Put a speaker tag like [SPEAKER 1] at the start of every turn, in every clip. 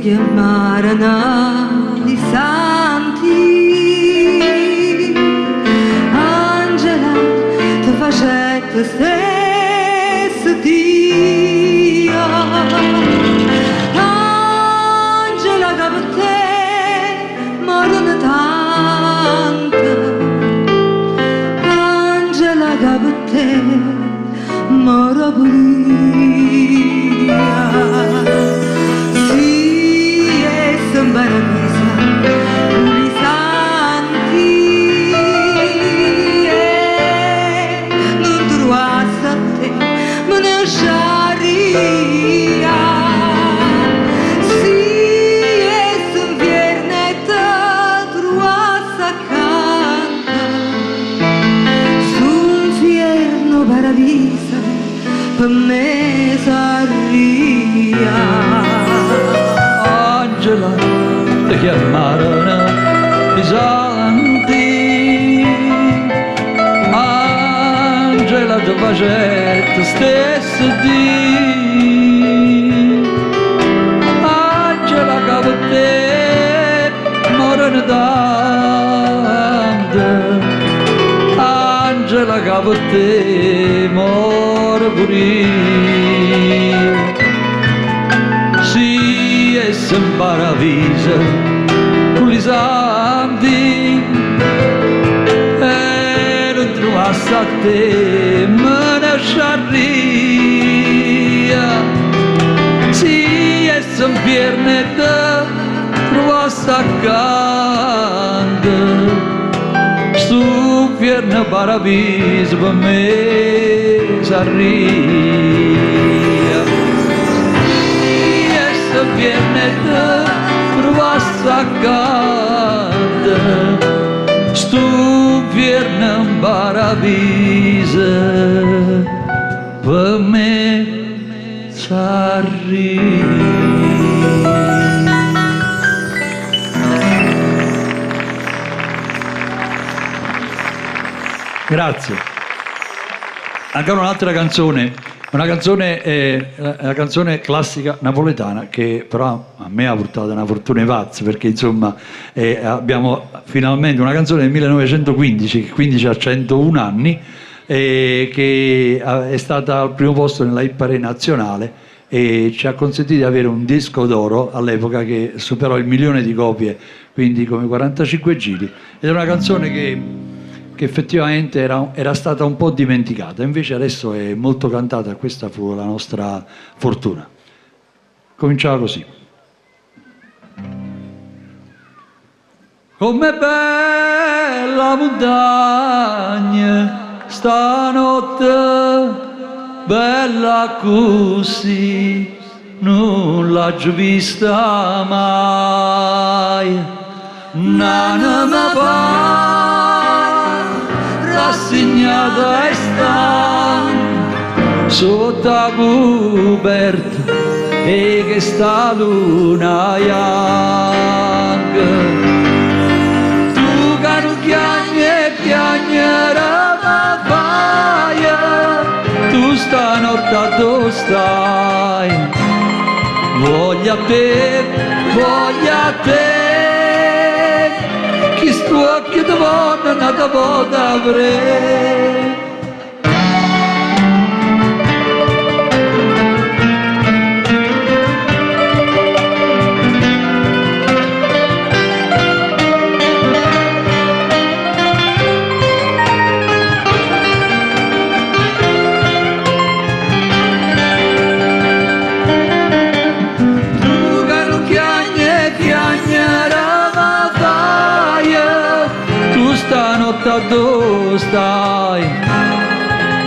[SPEAKER 1] chiamarono i santi. Angela, ti facette stesso Dio. Angela, che per te morono tanto. Angela, che per te moro pure. Sì, e sembra visa con i santi, non trovasse a te, ma ne sciaria. Sì, e s'invierne te trovasse accanto, s'infierno paradiso per me s'arria.
[SPEAKER 2] Angela, ti chiamarono i santi. Angela, ti facette stesso Dio. Angela, che per te morono tanto. Angela, che per te moro pure io. Sì, e sembra visa con i santi, e non trovasse a te, me ne sciarria. Sì, e sembra te trovasse accanto, sto vierno paradiso per me s'arria. Viene te trovasse accanto, sto vierne in paradiso per me s'arria. Grazie. Ancora un'altra canzone. Una canzone, la canzone classica napoletana che però a me ha portato una fortuna pazza, perché insomma abbiamo finalmente una canzone del 1915 che quindi ha 101 anni, che è stata al primo posto nella hit parade nazionale e ci ha consentito di avere un disco d'oro all'epoca che superò il 1.000.000 di copie, quindi come 45 giri, ed è una canzone che effettivamente era stata un po' dimenticata, invece adesso è molto cantata e questa fu la nostra fortuna. Cominciava così. Com'è bella montagna stanotte, bella così, non l'ho vista mai. N'anima pa rassegnata e sta sotto la coperta e che sta luna bianca. Tu che non chiami e piagnere ma paia, tu stanotte dove stai? Voglio a te, chi sto occhio di donna non ti può avere. Dove stai?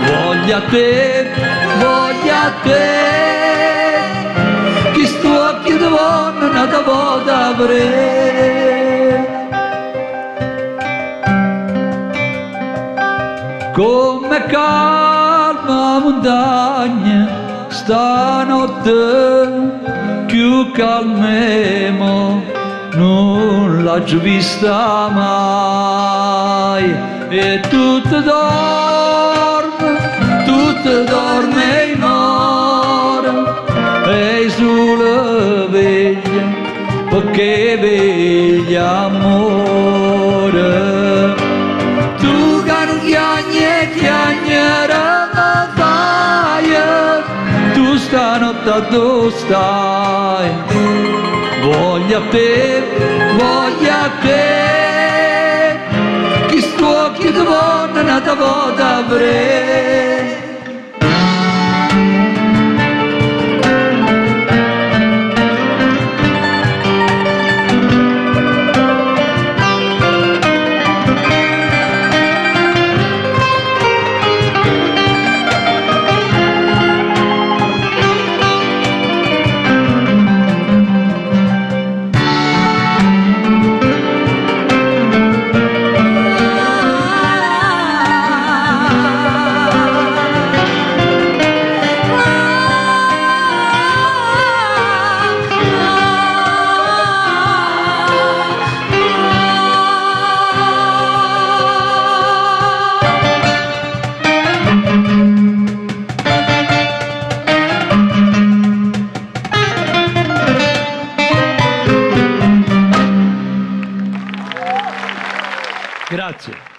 [SPEAKER 2] Voglio a te, chi sto occhio di donna non ti può avere. Come calma montagna stanotte, più calmemo non l'ho vista mai. E tutto dorme in ora, e sulla veglia che veglia amore, tu che non chiagnere mi fai, tu stanotte dove stai? Voglio a te, chi sto occhi di vonna nata vota avrei. Grazie.